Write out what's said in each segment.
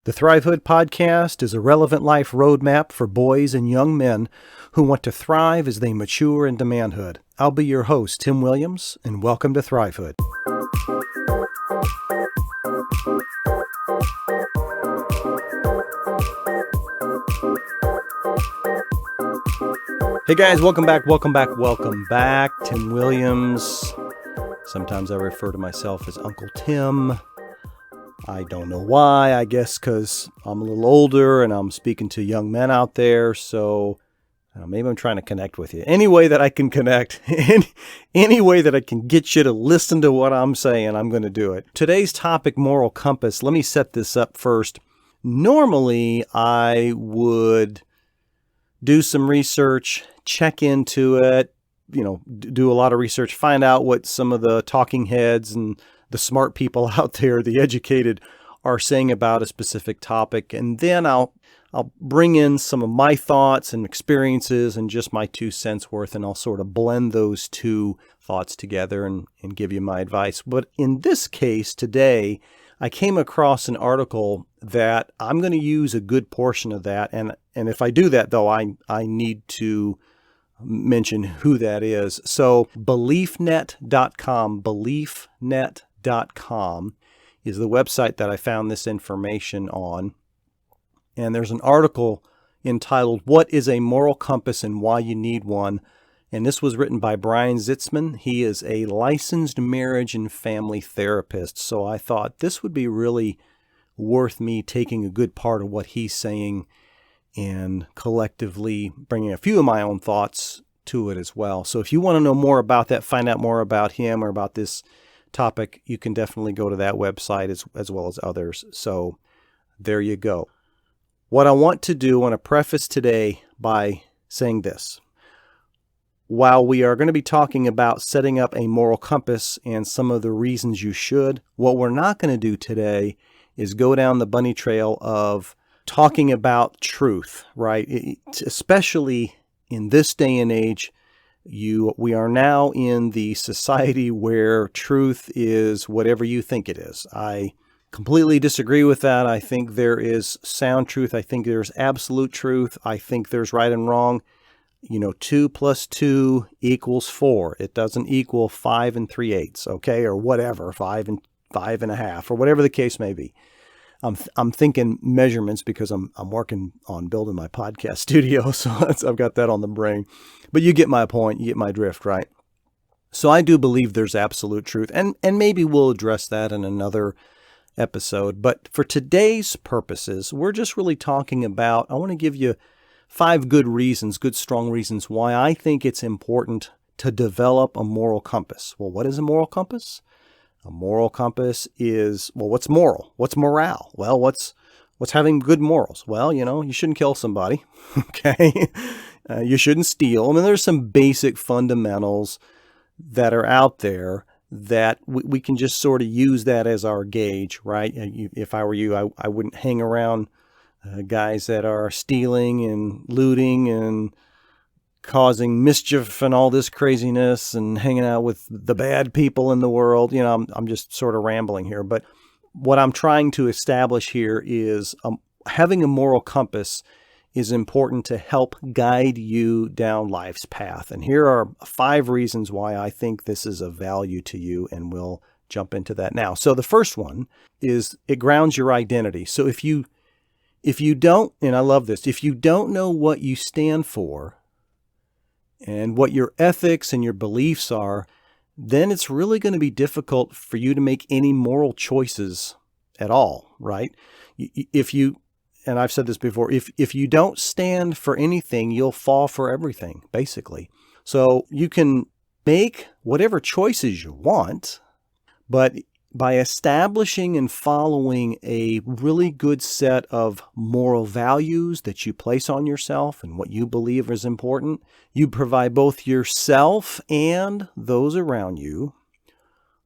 The Thrivehood Podcast is a relevant life roadmap for boys and young men who want to thrive as they mature into manhood. I'll be your host, Tim Williams, and welcome to Thrivehood. Hey guys, welcome back. Tim Williams. Sometimes I refer to myself as Uncle Tim. I don't know why. I guess because I'm a little older and I'm speaking to young men out there. So maybe I'm trying to connect with you. Any way that I can connect, any way that I can get you to listen to what I'm saying, I'm going to do it. Today's topic, moral compass. Let me set this up first. Normally, I would do some research, check into it, do a lot of research, find out what some of the talking heads and the smart people out there, the educated, are saying about a specific topic. And then I'll bring in some of my thoughts and experiences and just my 2 cents worth, and I'll sort of blend those two thoughts together and give you my advice. But in this case today, I came across an article that I'm going to use a good portion of that. And if I do that, though, I need to mention who that is. So beliefnet.com, beliefnet.com is the website that I found this information on. And there's an article entitled, "What is a Moral Compass and Why You Need One?" And this was written by Brian Zitzman. He is a licensed marriage and family therapist. So I thought this would be really worth me taking a good part of what he's saying and collectively bringing a few of my own thoughts to it as well. So if you want to know more about that, find out more about him or about this topic, you can definitely go to that website as well as others. So there you go. What I want to do, I want to preface today by saying this. While we are going to be talking about setting up a moral compass and some of the reasons you should, what we're not going to do today is go down the bunny trail of talking about truth, right? Especially in this day and age, we are now in the society where truth is whatever you think it is. I completely disagree with that. I think there is sound truth. I think there's absolute truth. I think there's right and wrong. 2 plus 2 equals 4. It doesn't equal 5 3/8, okay? Or whatever, 5 and 5.5, or whatever the case may be. I'm thinking measurements because I'm working on building my podcast studio, so I've got that on the brain. But you get my point, you get my drift, right? So I do believe there's absolute truth, and maybe we'll address that in another episode. But for today's purposes, we're just really talking about, I want to give you 5 good strong reasons why I think it's important to develop a moral compass. Well, what is a moral compass? A moral compass is, what's moral? What's morale? Well, what's having good morals? Well, you shouldn't kill somebody, okay? You shouldn't steal. I mean, there's some basic fundamentals that are out there that we can just sort of use that as our gauge, right? If I were you, I wouldn't hang around guys that are stealing and looting and causing mischief and all this craziness and hanging out with the bad people in the world. I'm just sort of rambling here. But what I'm trying to establish here is having a moral compass is important to help guide you down life's path. And here are 5 reasons why I think this is of value to you, and we'll jump into that now. So the first one is it grounds your identity. So if you don't, and I love this, if you don't know what you stand for and what your ethics and your beliefs are, then it's really going to be difficult for you to make any moral choices at all, right? And I've said this before, if you don't stand for anything, you'll fall for everything, basically. So you can make whatever choices you want, but by establishing and following a really good set of moral values that you place on yourself and what you believe is important, you provide both yourself and those around you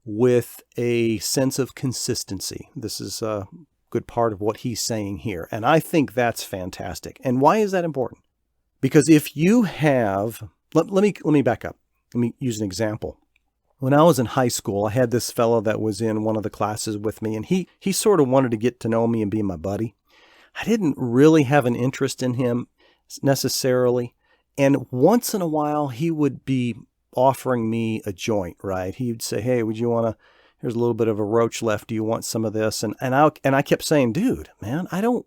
with a sense of consistency. This is a good part of what he's saying here. And I think that's fantastic. And why is that important? Because if you have, let me back up. Let me use an example. When I was in high school, I had this fellow that was in one of the classes with me, and he sort of wanted to get to know me and be my buddy. I didn't really have an interest in him necessarily. And once in a while, he would be offering me a joint, right? He'd say, hey, would you want to, here's a little bit of a roach left. Do you want some of this? And I kept saying, dude, man, I don't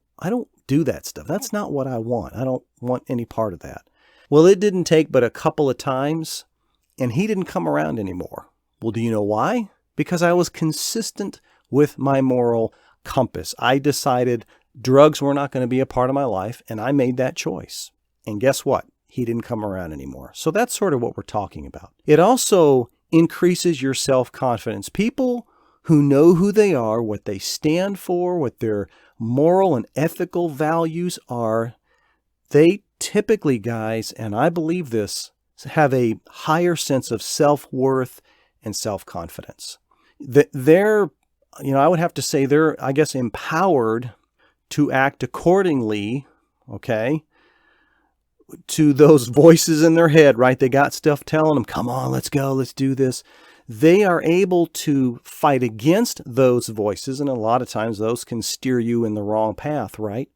do that stuff. That's not what I want. I don't want any part of that. Well, it didn't take but a couple of times, and he didn't come around anymore. Well, do you know why? Because I was consistent with my moral compass. I decided drugs were not going to be a part of my life, and I made that choice. And guess what? He didn't come around anymore. So that's sort of what we're talking about. It also increases your self-confidence. People who know who they are, what they stand for, what their moral and ethical values are, they typically, guys, and I believe this, have a higher sense of self-worth and self-confidence. They're, I would have to say they're, I guess, empowered to act accordingly, okay, to those voices in their head, right? They got stuff telling them, come on, let's go, let's do this. They are able to fight against those voices, and a lot of times those can steer you in the wrong path, right?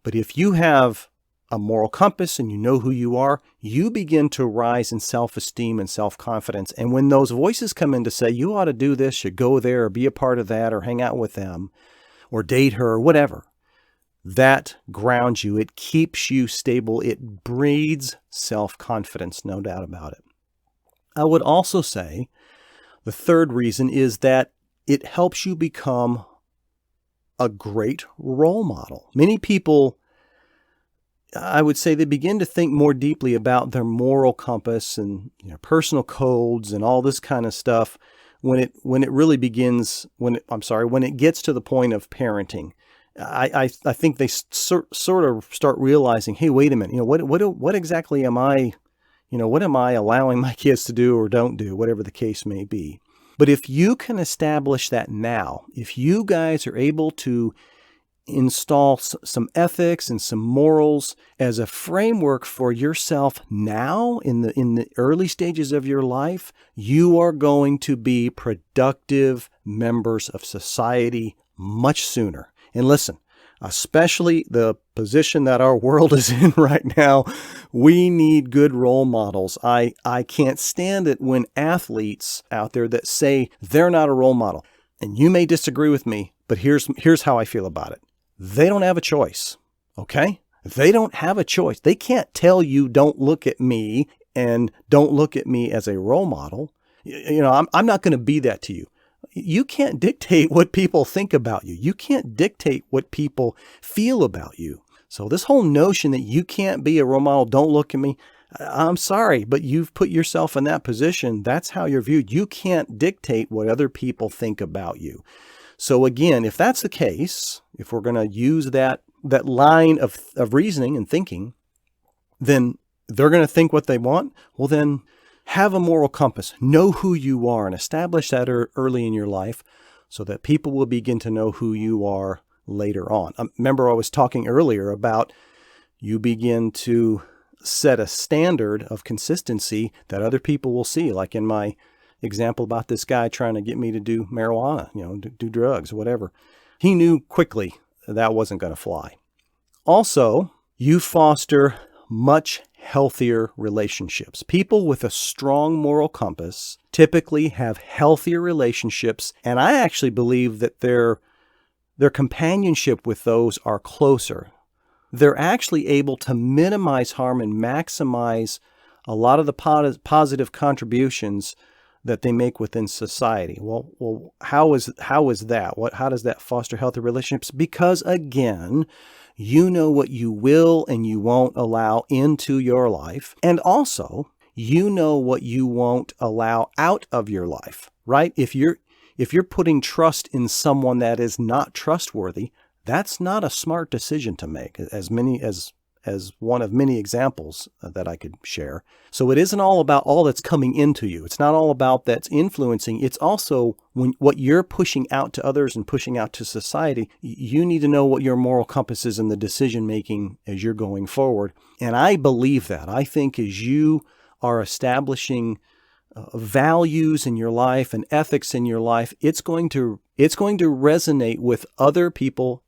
But if you have a moral compass and you know who you are, you begin to rise in self-esteem and self-confidence. And when those voices come in to say, you ought to do this, you go there, or be a part of that, or hang out with them, or date her, or whatever, that grounds you. It keeps you stable. It breeds self-confidence, no doubt about it. I would also say the third reason is that it helps you become a great role model. Many people, I would say, they begin to think more deeply about their moral compass and personal codes and all this kind of stuff when it really begins, when it gets to the point of parenting. I think they sort of start realizing, hey, wait a minute, what exactly am I, what am I allowing my kids to do or don't do, whatever the case may be. But if you can establish that now, if you guys are able to install some ethics and some morals as a framework for yourself now in the early stages of your life, you are going to be productive members of society much sooner. And listen, especially the position that our world is in right now, we need good role models. I can't stand it when athletes out there that say they're not a role model. And you may disagree with me, but here's how I feel about it. They don't have a choice, okay? They don't have a choice. They can't tell you, don't look at me and don't look at me as a role model. I'm not going to be that to you. You can't dictate what people think about you. You can't dictate what people feel about you. So this whole notion that you can't be a role model, don't look at me, I'm sorry, but you've put yourself in that position. That's how you're viewed. You can't dictate what other people think about you. So again, if that's the case, if we're going to use that line of reasoning and thinking, then they're going to think what they want. Well, then have a moral compass. Know who you are and establish that early in your life so that people will begin to know who you are later on. Remember, I was talking earlier about you begin to set a standard of consistency that other people will see, like in my example about this guy trying to get me to do marijuana, do drugs, whatever. He knew quickly that wasn't going to fly. Also, you foster much healthier relationships. People with a strong moral compass typically have healthier relationships, and I actually believe that their companionship with those are closer. They're actually able to minimize harm and maximize a lot of the positive contributions that they make within society. Well, how is that? How does that foster healthy relationships? Because again, you know what you will and you won't allow into your life. And also, you know what you won't allow out of your life, right? If you're putting trust in someone that is not trustworthy, that's not a smart decision to make, as one of many examples that I could share. So it isn't all about all that's coming into you. It's not all about that's influencing. It's also what you're pushing out to others and pushing out to society. You need to know what your moral compass is in the decision making as you're going forward. And I believe that. I think as you are establishing values in your life and ethics in your life, it's going to resonate with other people,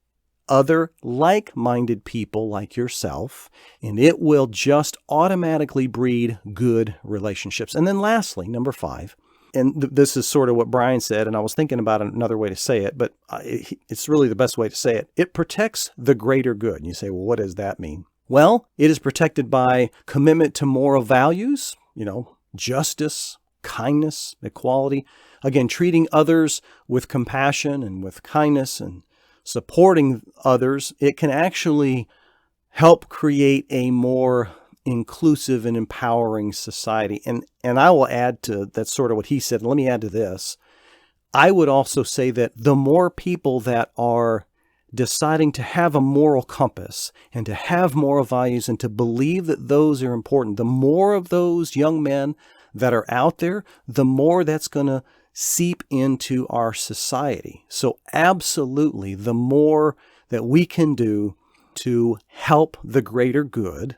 other like-minded people like yourself, and it will just automatically breed good relationships. And then lastly, number 5, and this is sort of what Brian said, and I was thinking about another way to say it, but it's really the best way to say it. It protects the greater good. And you say, well, what does that mean? Well, it is protected by commitment to moral values, justice, kindness, equality. Again, treating others with compassion and with kindness and supporting others. It can actually help create a more inclusive and empowering society. And I will add to, that's sort of what he said. Let me add to this. I would also say that the more people that are deciding to have a moral compass and to have moral values and to believe that those are important, the more of those young men that are out there, the more that's going to seep into our society. So absolutely, the more that we can do to help the greater good,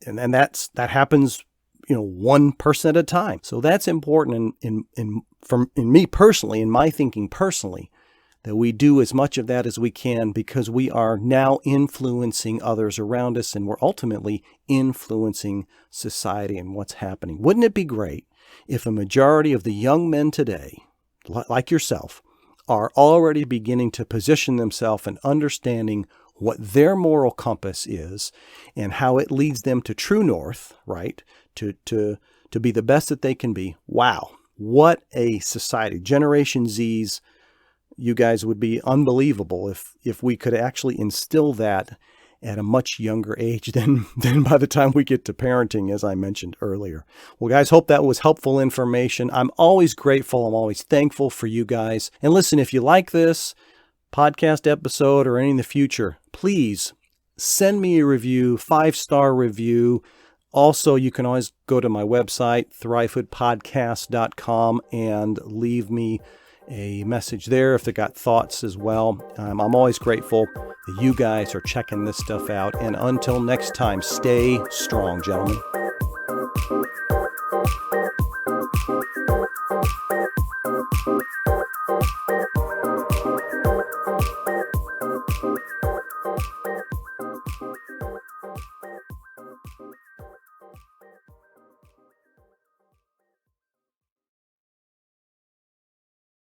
and that happens, one person at a time. So that's important in me personally, in my thinking personally, that we do as much of that as we can, because we are now influencing others around us, and we're ultimately influencing society and what's happening. Wouldn't it be great if a majority of the young men today, like yourself, are already beginning to position themselves and understanding what their moral compass is and how it leads them to true north, right? To be the best that they can be. Wow, what a society. Generation Z's, you guys would be unbelievable if we could actually instill that at a much younger age than by the time we get to parenting, as I mentioned earlier. Well, guys, hope that was helpful information. I'm always grateful. I'm always thankful for you guys. And listen, if you like this podcast episode or any in the future, please send me a review, 5-star review. Also, you can always go to my website, thrivehoodpodcast.com, and leave me a message there if they got thoughts as well. I'm always grateful that you guys are checking this stuff out. And until next time, stay strong, gentlemen.